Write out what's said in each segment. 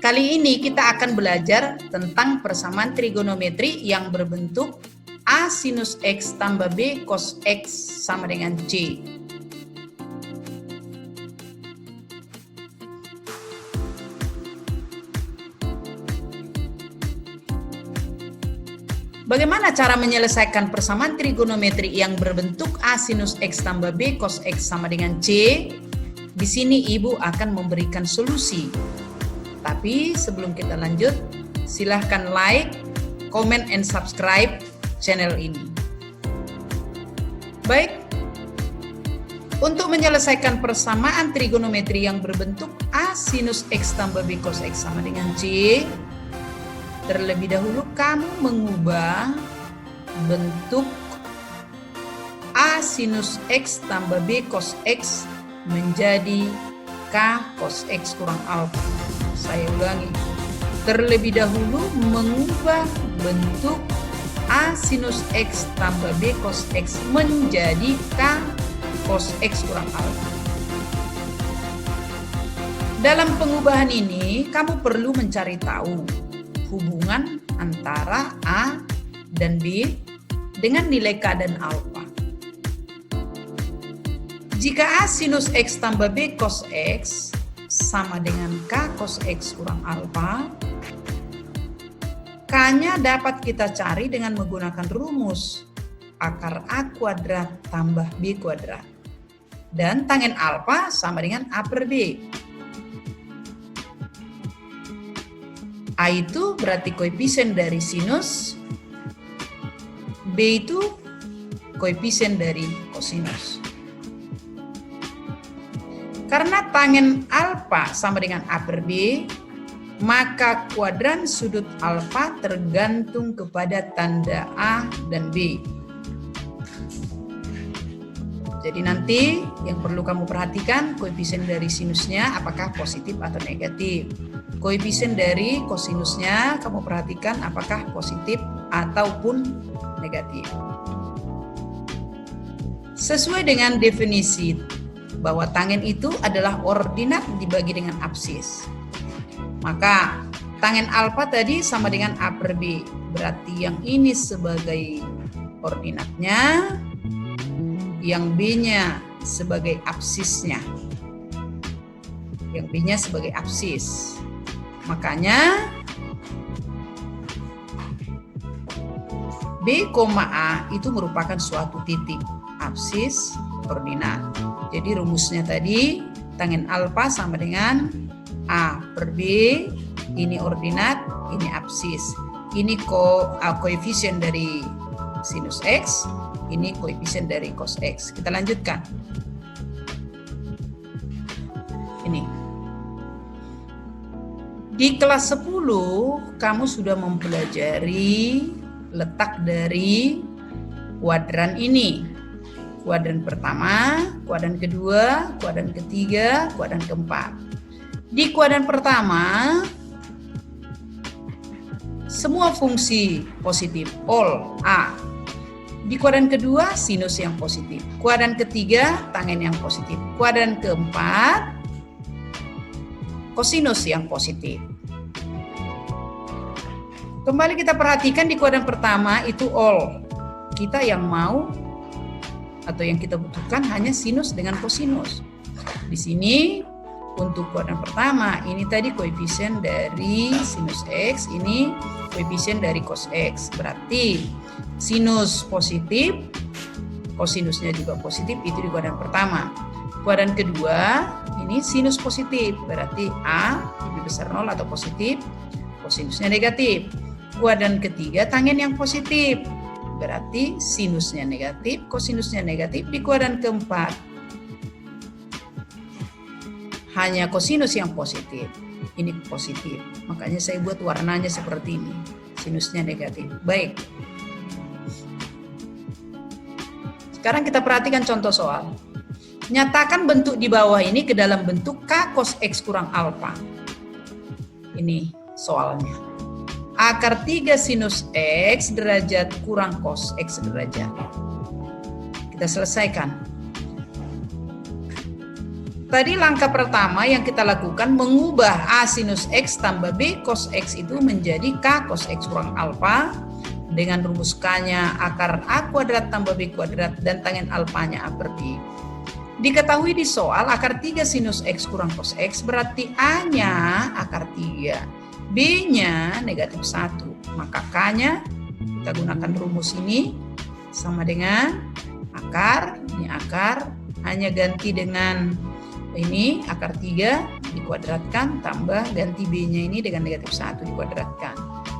Kali ini kita akan belajar tentang persamaan trigonometri yang berbentuk A sinus X tambah B cos X sama dengan C. Bagaimana cara menyelesaikan persamaan trigonometri yang berbentuk A sinus X tambah B cos X sama dengan C? Di sini Ibu akan memberikan solusi. Tapi sebelum kita lanjut, silahkan like, comment, and subscribe channel ini. Baik, untuk menyelesaikan persamaan trigonometri yang berbentuk A sinus X tambah B cos X sama dengan C, terlebih dahulu kamu mengubah bentuk A sinus X tambah B cos X menjadi K cos X kurang alfa. Saya ulangi, terlebih dahulu mengubah bentuk A sinus X tambah B cos X menjadi K cos X kurang alfa. Dalam pengubahan ini, kamu perlu mencari tahu hubungan antara A dan B dengan nilai K dan alfa. Jika A sinus X tambah B cos X sama dengan K cos X kurang alfa, K-nya dapat kita cari dengan menggunakan rumus akar A kuadrat tambah B kuadrat. Dan tangen alfa sama dengan A per B. A itu berarti koefisien dari sinus, B itu koefisien dari kosinus. Karena tangen alfa sama dengan A per B, maka kuadran sudut alfa tergantung kepada tanda A dan B. Jadi nanti yang perlu kamu perhatikan koefisien dari sinusnya apakah positif atau negatif. Koefisien dari kosinusnya kamu perhatikan apakah positif ataupun negatif. Sesuai dengan definisi bahwa tangen itu adalah ordinat dibagi dengan absis. Maka tangen alfa tadi sama dengan A per B. Berarti yang ini sebagai ordinatnya, yang B-nya sebagai absisnya. Yang B-nya sebagai absis. Makanya B, A itu merupakan suatu titik absis ordinat. Jadi rumusnya tadi tangen alfa sama dengan A per B, ini ordinat, ini absis. Ini koefisien dari sinus X, ini koefisien dari cos X. Kita lanjutkan. Ini. Di kelas 10 kamu sudah mempelajari letak dari kuadran ini. Kuadran pertama, kuadran kedua, kuadran ketiga, kuadran keempat. Di kuadran pertama, semua fungsi positif, all, A. Di kuadran kedua, sinus yang positif. Kuadran ketiga, tangen yang positif. Kuadran keempat, kosinus yang positif. Kembali kita perhatikan di kuadran pertama itu all. Kita yang mau atau yang kita butuhkan hanya sinus dengan kosinus. Di sini untuk kuadran pertama ini tadi koefisien dari sinus X, ini koefisien dari cos X. Berarti sinus positif, kosinusnya juga positif, itu di kuadran pertama. Kuadran kedua ini sinus positif, berarti A lebih besar 0 atau positif, kosinusnya negatif. Kuadran ketiga tangen yang positif, berarti sinusnya negatif, kosinusnya negatif. Di kuadran keempat hanya kosinus yang positif, ini positif. Makanya saya buat warnanya seperti ini, sinusnya negatif. Baik. Sekarang kita perhatikan contoh soal. Nyatakan bentuk di bawah ini ke dalam bentuk K cos X kurang alfa. Ini soalnya. Akar 3 sinus X derajat kurang cos X derajat. Kita selesaikan. Tadi langkah pertama yang kita lakukan mengubah A sinus X tambah B cos X itu menjadi K cos X kurang alfa dengan rumus K-nya akar A kuadrat tambah B kuadrat dan tangen alfanya A per B. Diketahui di soal akar 3 sinus X kurang cos X berarti A-nya akar 3, B-nya negatif 1. Maka K-nya kita gunakan rumus ini sama dengan akar, ini akar, hanya ganti dengan ini akar 3 dikuadratkan tambah ganti B-nya ini dengan negatif 1 dikuadratkan.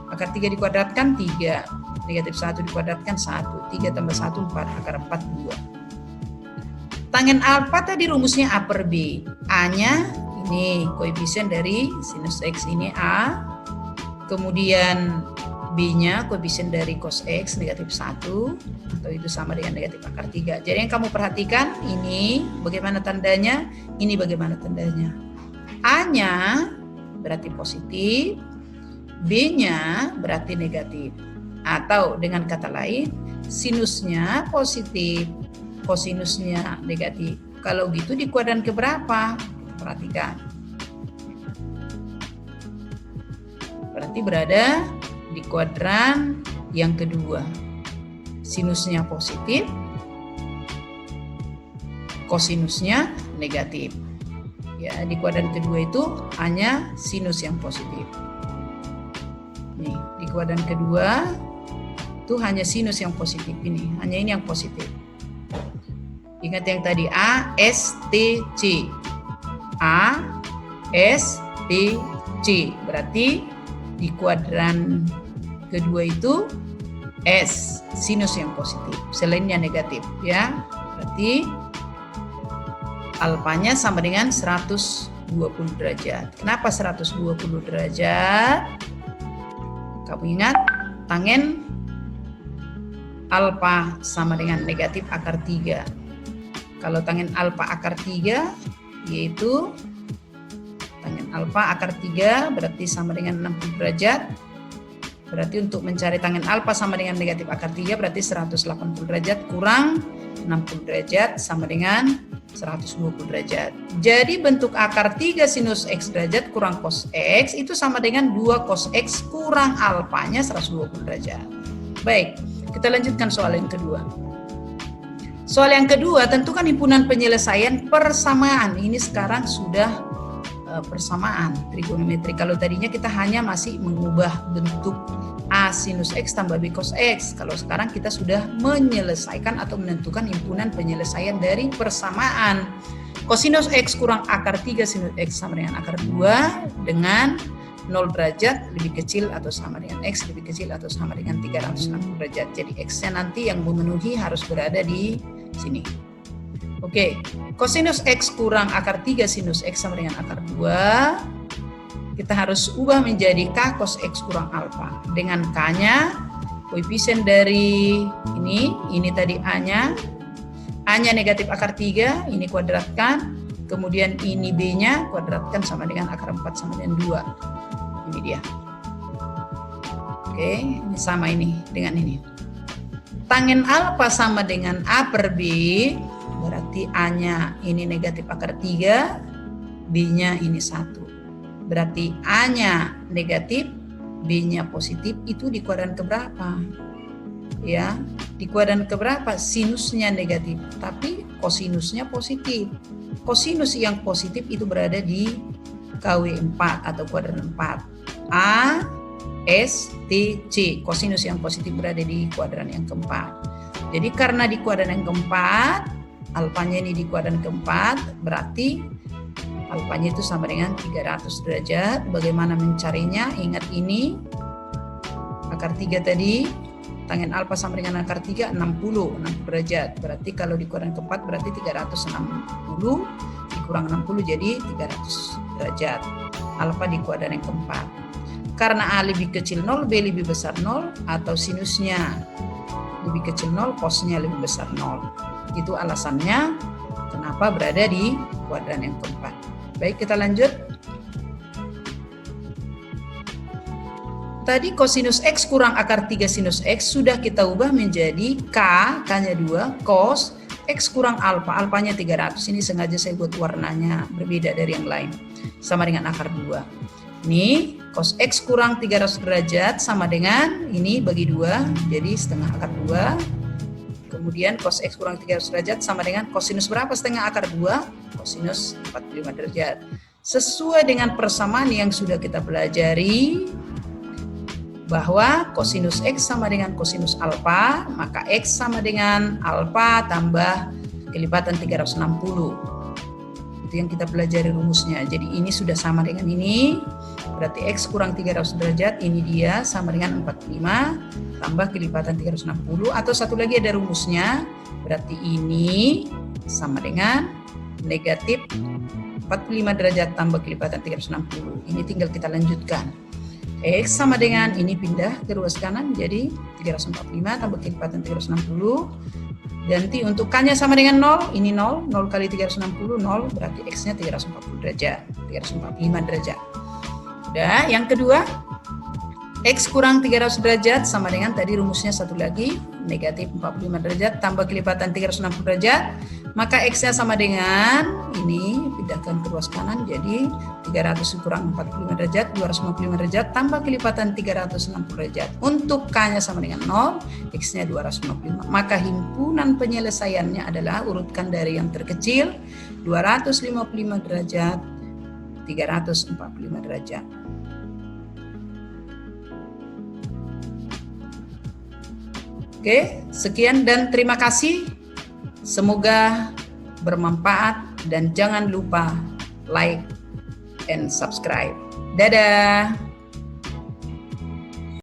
Akar 3 dikuadratkan 3, negatif 1 dikuadratkan 1, 3 tambah 1 4, akar 4 2. Tangen alfa tadi rumusnya A per B. A-nya ini koefisien dari sinus X ini A, kemudian B-nya koefisien dari cos X negatif 1 atau itu sama dengan negatif akar 3. Jadi yang kamu perhatikan ini bagaimana tandanya, ini bagaimana tandanya. A-nya berarti positif, B-nya berarti negatif. Atau dengan kata lain, sinusnya positif, kosinusnya negatif. Kalau gitu di kuadran keberapa? Perhatikan. Berarti berada di kuadran yang kedua. Sinusnya positif, kosinusnya negatif. Ya, di kuadran kedua itu hanya sinus yang positif. Nih, di kuadran kedua itu hanya sinus yang positif ini, hanya ini yang positif. Ingat yang tadi A, S, T, C. A, S, T, C. Berarti di kuadran kedua itu S, sinus yang positif, selainnya negatif ya. Berarti alfanya sama dengan 120 derajat. Kenapa 120 derajat? Kamu ingat tangen alfa sama dengan negatif akar 3. Kalau tangen alfa akar 3 yaitu tangen alfa akar 3 berarti sama dengan 60 derajat. Berarti untuk mencari tangen alfa sama dengan negatif akar 3 berarti 180 derajat kurang 60 derajat sama dengan 120 derajat. Jadi bentuk akar 3 sinus X derajat kurang cos X itu sama dengan 2 cos X kurang alfanya 120 derajat. Baik, kita lanjutkan soal yang kedua. Soal yang kedua, tentukan himpunan penyelesaian persamaan. Ini sekarang sudah persamaan trigonometri. Kalau tadinya kita hanya masih mengubah bentuk A sinus X tambah B cos X. Kalau sekarang kita sudah menyelesaikan atau menentukan himpunan penyelesaian dari persamaan. Kosinus X kurang akar 3 sinus X sama dengan akar 2 dengan 0 derajat lebih kecil atau sama dengan X lebih kecil atau sama dengan 360 derajat. Jadi X-nya nanti yang memenuhi harus berada di sini. Oke, kosinus X kurang akar 3 sinus X sama dengan akar 2. Kita harus ubah menjadi K cos X kurang alfa. Dengan K-nya, koefisien dari ini tadi A-nya. A-nya negatif akar 3, ini kuadratkan. Kemudian ini B-nya kuadratkan sama dengan akar 4 sama dengan 2. Ini dia. Oke, ini sama ini dengan ini. Tangen alfa sama dengan A per B, berarti A-nya ini negatif akar 3, B-nya ini 1. Berarti A-nya negatif, B-nya positif, itu di kuadran keberapa? Ya, di kuadran keberapa? Sinusnya negatif, tapi kosinusnya positif. Kosinus yang positif itu berada di KW4 atau kuadran 4. A, S, T, C. Kosinus yang positif berada di kuadran yang keempat. Jadi karena di kuadran yang keempat, alfanya ini di kuadran keempat, berarti alfanya itu sama dengan 300 derajat. Bagaimana mencarinya? Ingat ini, akar 3 tadi, tangen alfa sama dengan akar 3, 60 derajat. Berarti kalau di kuadran keempat berarti 360, dikurang 60 jadi 300 derajat. Alfa di kuadran yang keempat. Karena A lebih kecil 0, B lebih besar 0, atau sinusnya lebih kecil 0, cosnya lebih besar 0. Itu alasannya kenapa berada di kuadran yang keempat. Baik, kita lanjut. Tadi kosinus X kurang akar 3 sinus X sudah kita ubah menjadi K, K-nya 2, cos X kurang alfa, alfanya 300. Ini sengaja saya buat warnanya berbeda dari yang lain. Sama dengan akar 2. Ini cos X kurang 300 derajat sama dengan ini bagi 2, jadi setengah akar 2. Kemudian cos X kurang 300 derajat sama dengan kosinus berapa setengah akar 2? Kosinus 45 derajat. Sesuai dengan persamaan yang sudah kita pelajari, bahwa kosinus X sama dengan kosinus alfa, maka X sama dengan alfa tambah kelipatan 360. Itu yang kita pelajari rumusnya. Jadi ini sudah sama dengan ini, berarti X kurang 300 derajat, ini dia sama dengan 45 tambah kelipatan 360, atau satu lagi ada rumusnya, berarti ini sama dengan negatif 45 derajat tambah kelipatan 360. Ini tinggal kita lanjutkan. X sama dengan ini pindah ke ruas kanan jadi 345 tambah kelipatan 360. Ganti untuk K-nya sama dengan 0, ini 0, 0 kali 360, 0, berarti X-nya 340 derajat, 345 derajat. Udah, yang kedua, X kurang 300 derajat sama dengan tadi rumusnya satu lagi, negatif 45 derajat tambah kelipatan 360 derajat, maka X-nya sama dengan ini, pindahkan ke ruas kanan, jadi 300 kurang 45 derajat, 255 derajat, tambah kelipatan 360 derajat. Untuk K-nya sama dengan 0, X-nya 255. Maka himpunan penyelesaiannya adalah urutkan dari yang terkecil, 255 derajat, 345 derajat. Oke, sekian dan terima kasih. Semoga bermanfaat dan jangan lupa like and subscribe. Dadah.